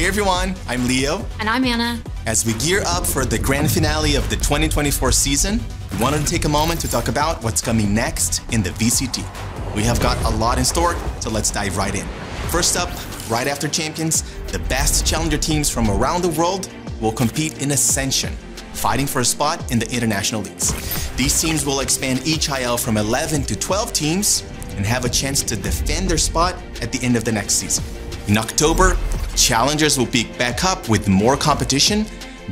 Hey everyone, I'm Leo. And I'm Anna. As we gear up for the grand finale of the 2024 season, we wanted to take a moment to talk about what's coming next in the VCT. We have got a lot in store, so let's dive right in. First up, right after Champions, the best challenger teams from around the world will compete in Ascension, fighting for a spot in the international leagues. These teams will expand each IL from 11 to 12 teams and have a chance to defend their spot at the end of the next season. In October, challengers will pick back up with more competition,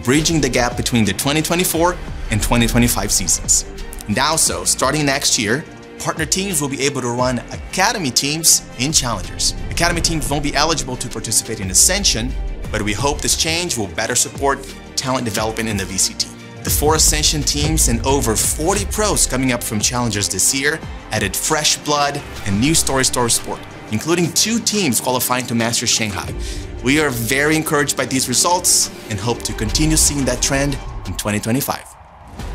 bridging the gap between the 2024 and 2025 seasons. Now, starting next year, partner teams will be able to run academy teams in challengers. Academy teams won't be eligible to participate in Ascension, but we hope this change will better support talent development in the VCT. The 4 Ascension teams and over 40 pros coming up from challengers this year added fresh blood and new stories to our sport, including 2 teams qualifying to Masters Shanghai. We are very encouraged by these results and hope to continue seeing that trend in 2025.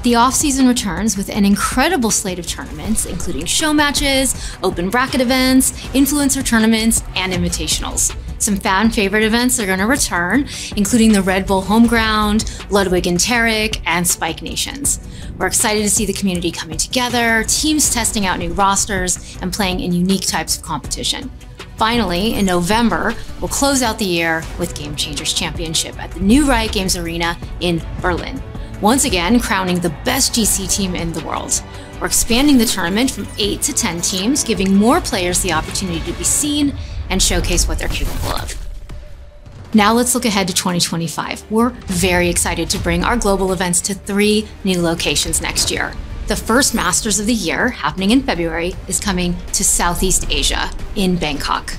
The off-season returns with an incredible slate of tournaments, including show matches, open bracket events, influencer tournaments, and invitationals. Some fan-favorite events are going to return, including the Red Bull Homeground, Ludwig and Tarek, and Spike Nations. We're excited to see the community coming together, teams testing out new rosters, and playing in unique types of competition. Finally, in November, we'll close out the year with Game Changers Championship at the new Riot Games Arena in Berlin, once again crowning the best GC team in the world. We're expanding the tournament from 8 to 10 teams, giving more players the opportunity to be seen and showcase what they're capable of. Now let's look ahead to 2025. We're very excited to bring our global events to 3 new locations next year. The first Masters of the year, happening in February, is coming to Southeast Asia in Bangkok.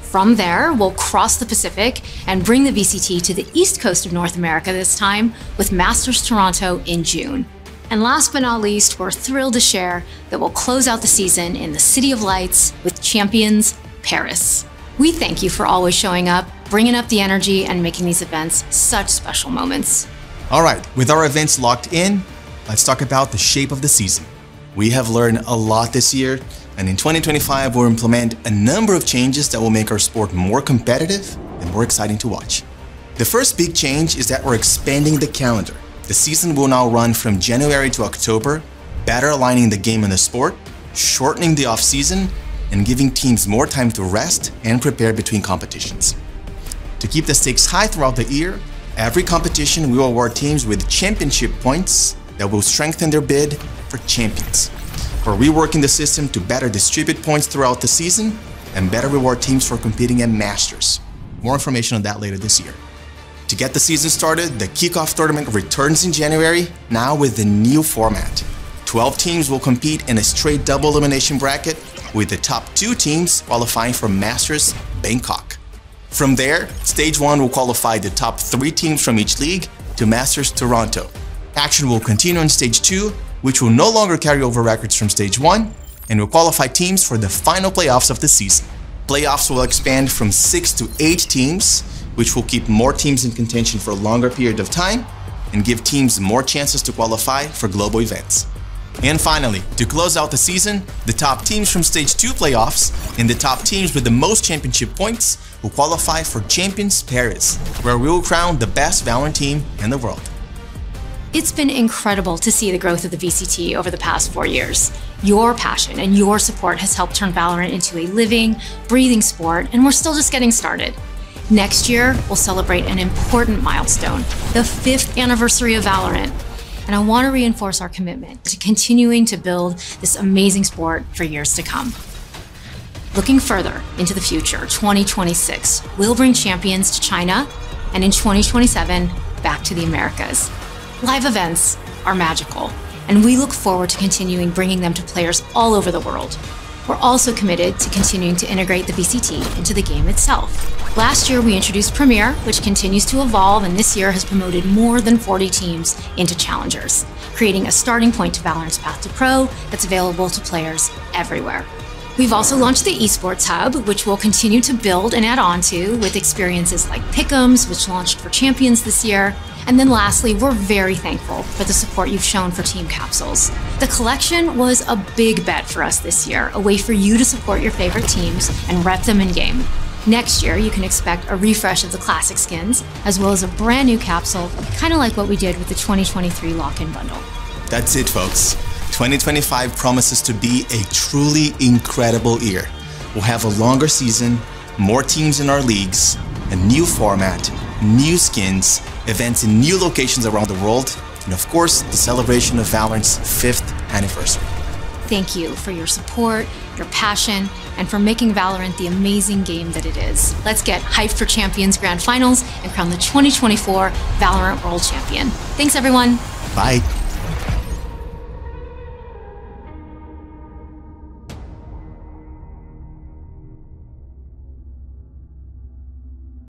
From there, we'll cross the Pacific and bring the VCT to the east coast of North America this time with Masters Toronto in June. And last but not least, we're thrilled to share that we'll close out the season in the City of Lights with Champions Paris. We thank you for always showing up, bringing up the energy, and making these events such special moments. All right, with our events locked in, let's talk about the shape of the season. We have learned a lot this year, and in 2025, we'll implement a number of changes that will make our sport more competitive and more exciting to watch. The first big change is that we're expanding the calendar. The season will now run from January to October, better aligning the game and the sport, shortening the off-season, and giving teams more time to rest and prepare between competitions. To keep the stakes high throughout the year, every competition will award teams with championship points that will strengthen their bid for champions. We're reworking the system to better distribute points throughout the season and better reward teams for competing at Masters. More information on that later this year. To get the season started, the kickoff tournament returns in January, now with the new format. 12 teams will compete in a straight double elimination bracket, with the top 2 teams qualifying for Masters Bangkok. From there, Stage 1 will qualify the top 3 teams from each league to Masters Toronto. Action will continue in Stage 2, which will no longer carry over records from Stage 1, and will qualify teams for the final playoffs of the season. Playoffs will expand from 6 to 8 teams, which will keep more teams in contention for a longer period of time and give teams more chances to qualify for global events. And finally, to close out the season, the top teams from Stage 2 playoffs and the top teams with the most championship points will qualify for Champions Paris, where we will crown the best VALORANT team in the world. It's been incredible to see the growth of the VCT over the past 4 years. Your passion and your support has helped turn VALORANT into a living, breathing sport, and we're still just getting started. Next year, we'll celebrate an important milestone, the 5th anniversary of VALORANT. And I want to reinforce our commitment to continuing to build this amazing sport for years to come. Looking further into the future, 2026, we'll bring champions to China, and in 2027, back to the Americas. Live events are magical, and we look forward to continuing bringing them to players all over the world. We're also committed to continuing to integrate the VCT into the game itself. Last year, we introduced Premier, which continues to evolve, and this year has promoted more than 40 teams into challengers, creating a starting point to VALORANT's path to pro that's available to players everywhere. We've also launched the Esports Hub, which we'll continue to build and add on to with experiences like Pick'ems, which launched for Champions this year. And then lastly, we're very thankful for the support you've shown for Team Capsules. The collection was a big bet for us this year, a way for you to support your favorite teams and rep them in game. Next year, you can expect a refresh of the classic skins, as well as a brand new capsule, kind of like what we did with the 2023 lock-in bundle. That's it, folks. 2025 promises to be a truly incredible year. We'll have a longer season, more teams in our leagues, a new format, new skins, events in new locations around the world, and of course, the celebration of Valorant's 5th anniversary. Thank you for your support, your passion, and for making Valorant the amazing game that it is. Let's get hyped for Champions Grand Finals and crown the 2024 Valorant World Champion. Thanks, everyone. Bye.